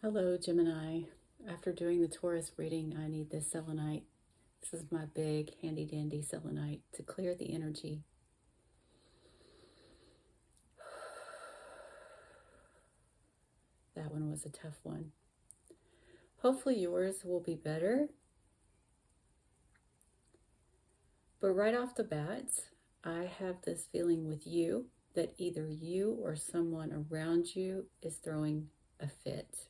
Hello, Gemini. After doing the Taurus reading, I need this selenite. This is my big handy dandy selenite to clear the energy. That one was a tough one. Hopefully yours will be better. But right off the bat, I have this feeling with you that either you or someone around you is throwing a fit.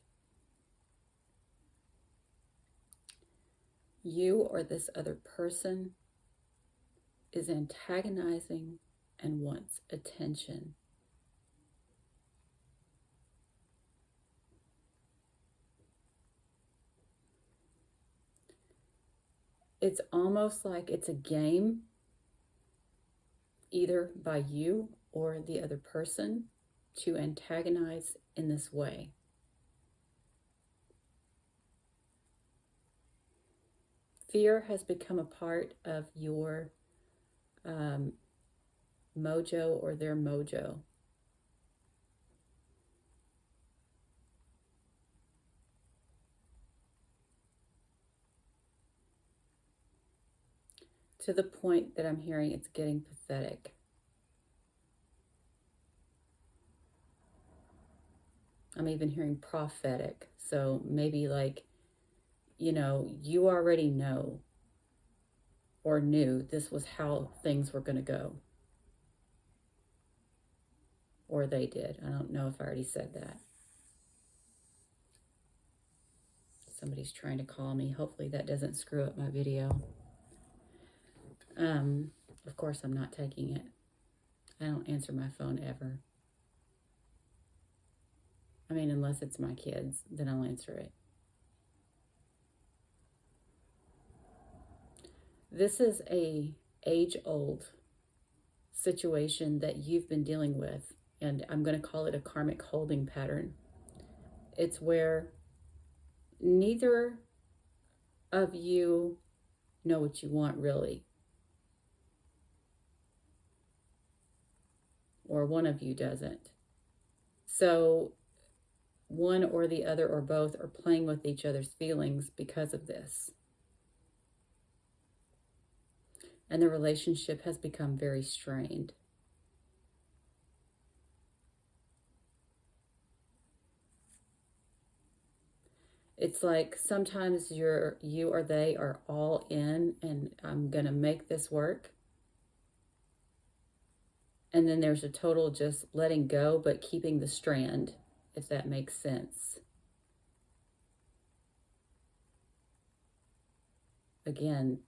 You or this other person is antagonizing and wants attention. It's almost like it's a game, either by you or the other person, to antagonize in this way. Fear has become a part of your mojo or their mojo. To the point that I'm hearing it's getting pathetic. I'm even hearing prophetic. So maybe like, you already know or knew this was how things were going to go. Or they did. I don't know if I already said that. Somebody's trying to call me. Hopefully that doesn't screw up my video. Of course I'm not taking it. I don't answer my phone ever. I mean, unless it's my kids, then I'll answer it. This is a age-old situation that you've been dealing with, and I'm going to call it a karmic holding pattern. It's where neither of you know what you want really, or one of you doesn't. So one or the other or both are playing with each other's feelings because of this. And the relationship has become very strained. It's like sometimes you or they are all in and I'm going to make this work. And then there's a total just letting go, but keeping the strand, if that makes sense. Again,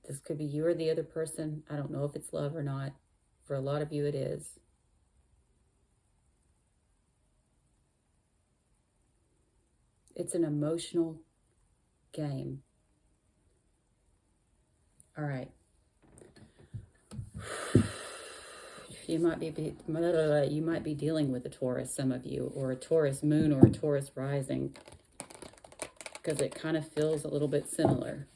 this could be you or the other person. I don't know if it's love or not. For a lot of you, it is. It's an emotional game. All right. You might be dealing with a Taurus, some of you, or a Taurus moon or a Taurus rising, because it kind of feels a little bit similar.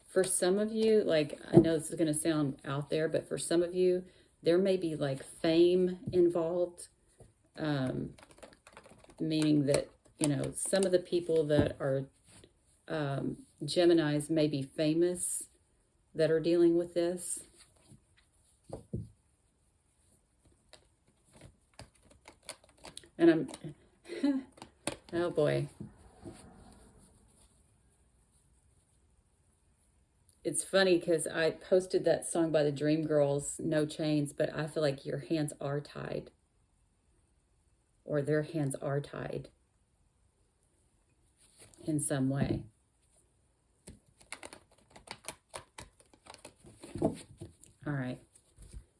For some of you, like, I know this is going to sound out there, but for some of you, there may be like fame involved, meaning that, some of the people that are Geminis may be famous that are dealing with this. And I'm, oh boy. It's funny because I posted that song by the Dream Girls, No Chains, but I feel like your hands are tied. Or their hands are tied in some way. All right.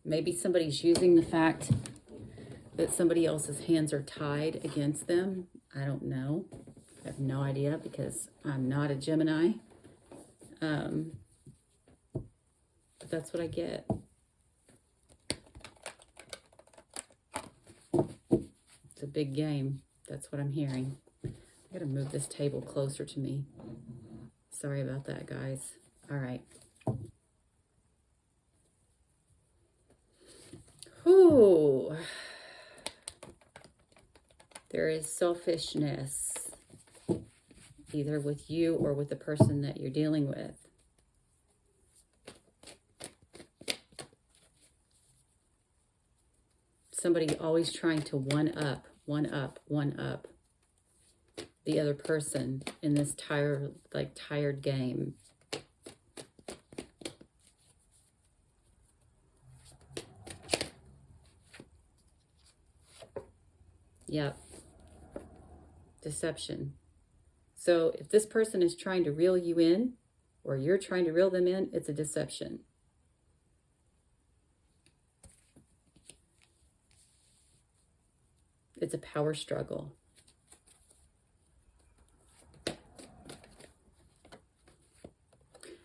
Maybe somebody's using the fact that somebody else's hands are tied against them. I don't know. I have no idea because I'm not a Gemini. But that's what I get. It's a big game. That's what I'm hearing. I gotta move this table closer to me. Sorry about that, guys. All right. Whew. There is selfishness, either with you or with the person that you're dealing with. Somebody always trying to one up the other person in this tired game. Yep. Deception. So if this person is trying to reel you in, or you're trying to reel them in, it's a deception. It's a power struggle.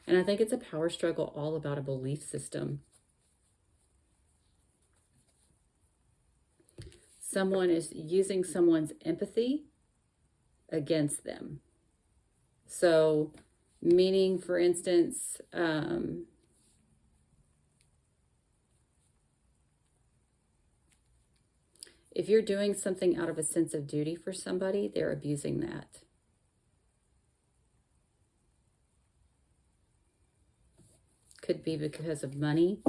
And I think it's a power struggle all about a belief system. Someone is using someone's empathy against them. So, meaning, for instance, if you're doing something out of a sense of duty for somebody, they're abusing that. Could be because of money.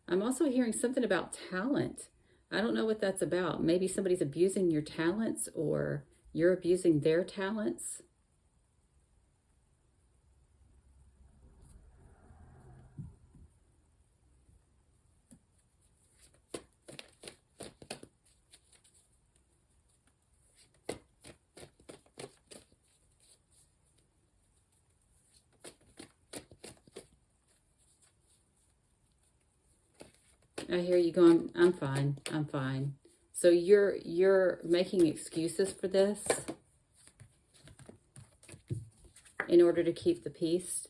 I'm also hearing something about talent. I don't know what that's about. Maybe somebody's abusing your talents, or you're abusing their talents. I hear you going, I'm fine, I'm fine. So you're making excuses for this in order to keep the peace.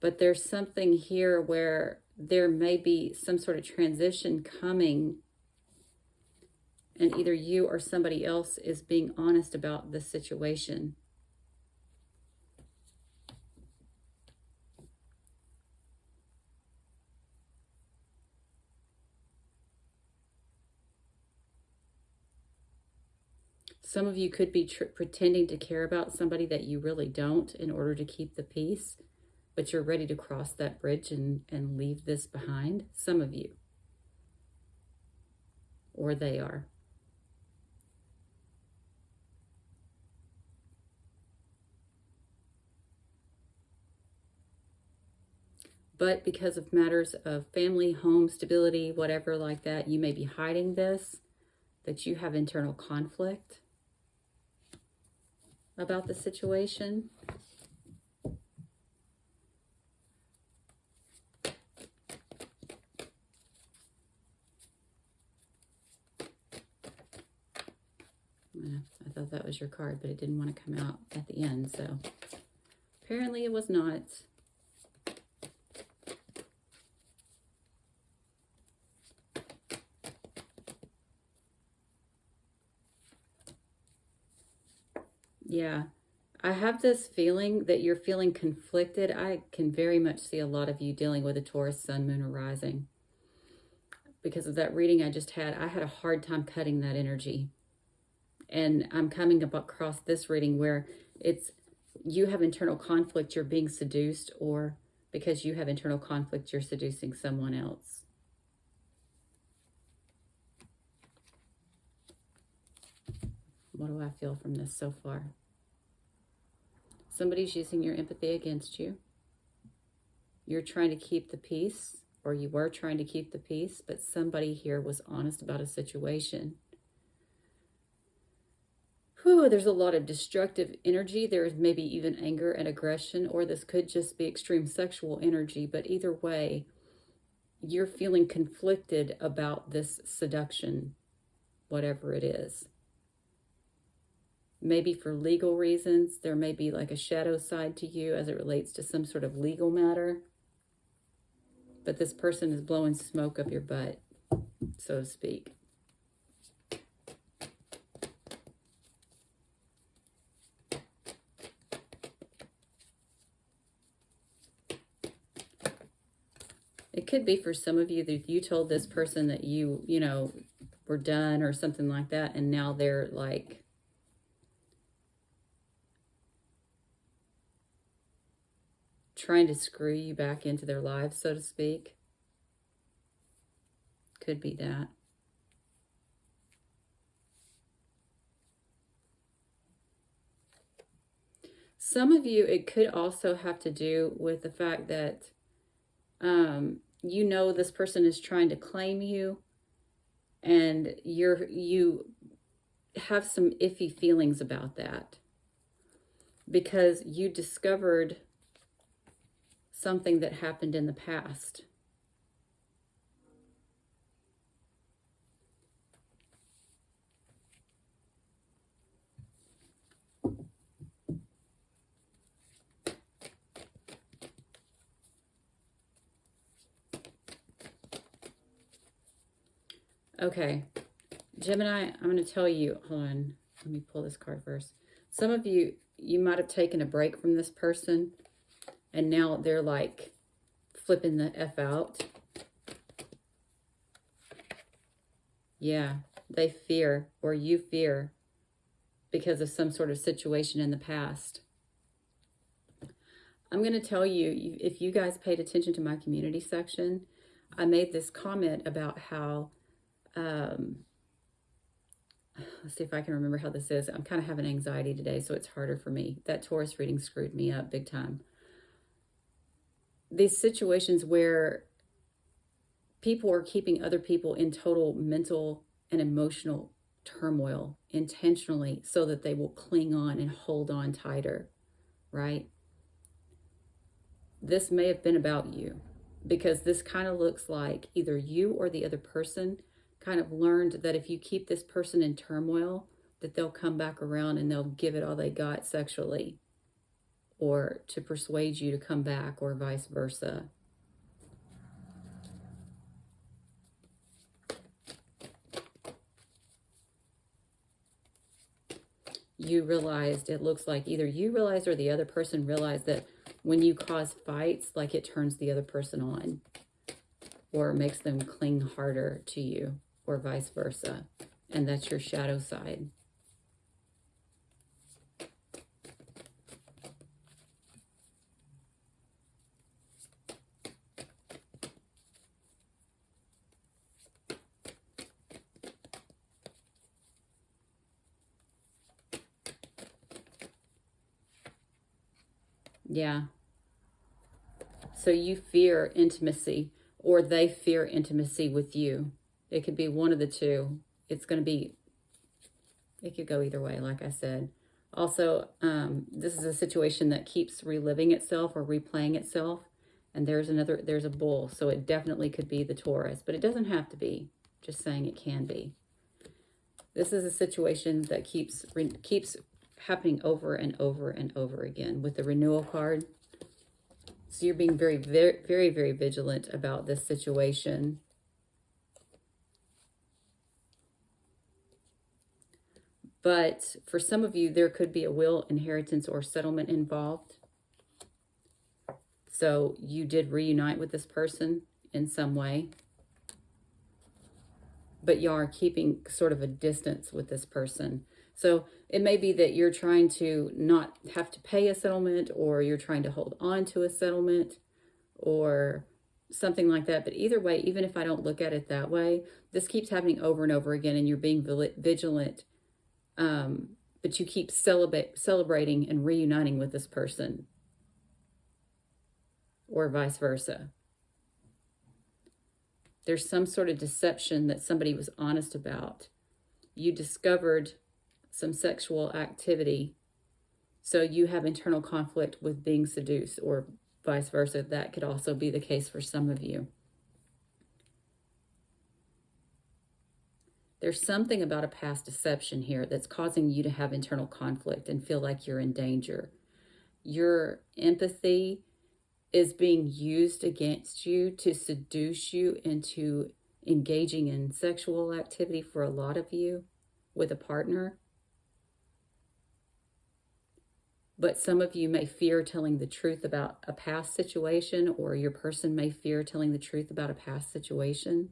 But there's something here where there may be some sort of transition coming, and either you or somebody else is being honest about the situation. Some of you could be pretending to care about somebody that you really don't in order to keep the peace, but you're ready to cross that bridge and leave this behind. Some of you. Or they are. But because of matters of family, home, stability, whatever like that, you may be hiding this, that you have internal conflict about the situation. I thought that was your card, but it didn't want to come out at the end, so apparently it was not. Yeah, I have this feeling that you're feeling conflicted. I can very much see a lot of you dealing with a Taurus sun, moon, or rising. Because of that reading I just had, I had a hard time cutting that energy. And I'm coming across this reading where it's you have internal conflict, you're being seduced, or because you have internal conflict, you're seducing someone else. What do I feel from this so far? Somebody's using your empathy against you. You're trying to keep the peace, or you were trying to keep the peace, but somebody here was honest about a situation. Whew, there's a lot of destructive energy. There is maybe even anger and aggression, or this could just be extreme sexual energy. But either way, you're feeling conflicted about this seduction, whatever it is. Maybe for legal reasons. There may be like a shadow side to you as it relates to some sort of legal matter. But this person is blowing smoke up your butt, so to speak. It could be for some of you that you told this person that you know, were done or something like that, and now they're like trying to screw you back into their lives, so to speak. Could be that. Some of you, it could also have to do with the fact that you know this person is trying to claim you, and you have some iffy feelings about that because you discovered something that happened in the past. Okay, Gemini, I'm going to tell you, hold on, let me pull this card first. Some of you, you might have taken a break from this person, and now they're like flipping the F out. Yeah, they fear, or you fear, because of some sort of situation in the past. I'm going to tell you, if you guys paid attention to my community section, I made this comment about how, let's see if I can remember how this is. I'm kind of having anxiety today, so it's harder for me. That Taurus reading screwed me up big time. These situations where people are keeping other people in total mental and emotional turmoil intentionally so that they will cling on and hold on tighter, right? This may have been about you, because this kind of looks like either you or the other person kind of learned that if you keep this person in turmoil, that they'll come back around and they'll give it all they got sexually, or to persuade you to come back, or vice versa. You realized, it looks like either you realized or the other person realized that when you cause fights, like it turns the other person on, or makes them cling harder to you, or vice versa. And that's your shadow side. Yeah. So you fear intimacy, or they fear intimacy with you. It could be one of the two. It's going to be, it could go either way, like I said. Also, this is a situation that keeps reliving itself or replaying itself. And there's a bull. So it definitely could be the Taurus, but it doesn't have to be. Just saying it can be. This is a situation that keeps happening over and over and over again with the renewal card. So you're being very, very, very, very vigilant about this situation. But for some of you, there could be a will, inheritance, or settlement involved. So you did reunite with this person in some way, but you are keeping sort of a distance with this person. So it may be that you're trying to not have to pay a settlement, or you're trying to hold on to a settlement, or something like that. But either way, even if I don't look at it that way, this keeps happening over and over again, and you're being vigilant. But you keep celebrating and reuniting with this person, or vice versa. There's some sort of deception that somebody was honest about. You discovered some sexual activity, so you have internal conflict with being seduced, or vice versa. That could also be the case for some of you. There's something about a past deception here that's causing you to have internal conflict and feel like you're in danger. Your empathy is being used against you to seduce you into engaging in sexual activity for a lot of you with a partner. But some of you may fear telling the truth about a past situation, or your person may fear telling the truth about a past situation.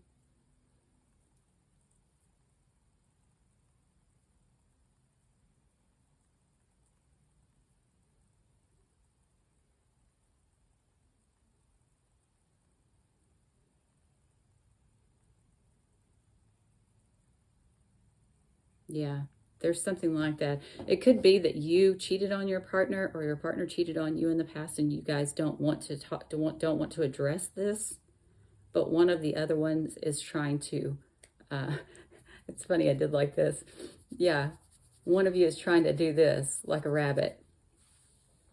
Yeah, there's something like that. It could be that you cheated on your partner, or your partner cheated on you in the past, and you guys don't want to talk, don't want to address this. But one of the other ones is trying to. Uh, it's funny, I did like this. Yeah, one of you is trying to do this like a rabbit.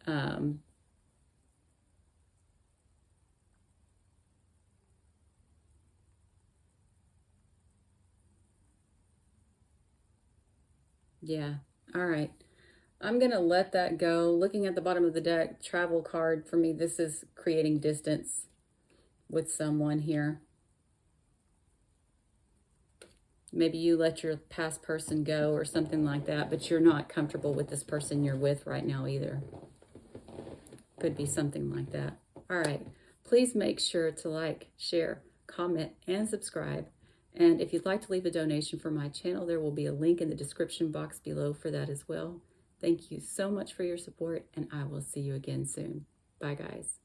Um, yeah. All right. I'm going to let that go. Looking at the bottom of the deck, travel card, for me, this is creating distance with someone here. Maybe you let your past person go or something like that, but you're not comfortable with this person you're with right now either. Could be something like that. All right. Please make sure to like, share, comment, and subscribe. And if you'd like to leave a donation for my channel, there will be a link in the description box below for that as well. Thank you so much for your support, and I will see you again soon. Bye, guys.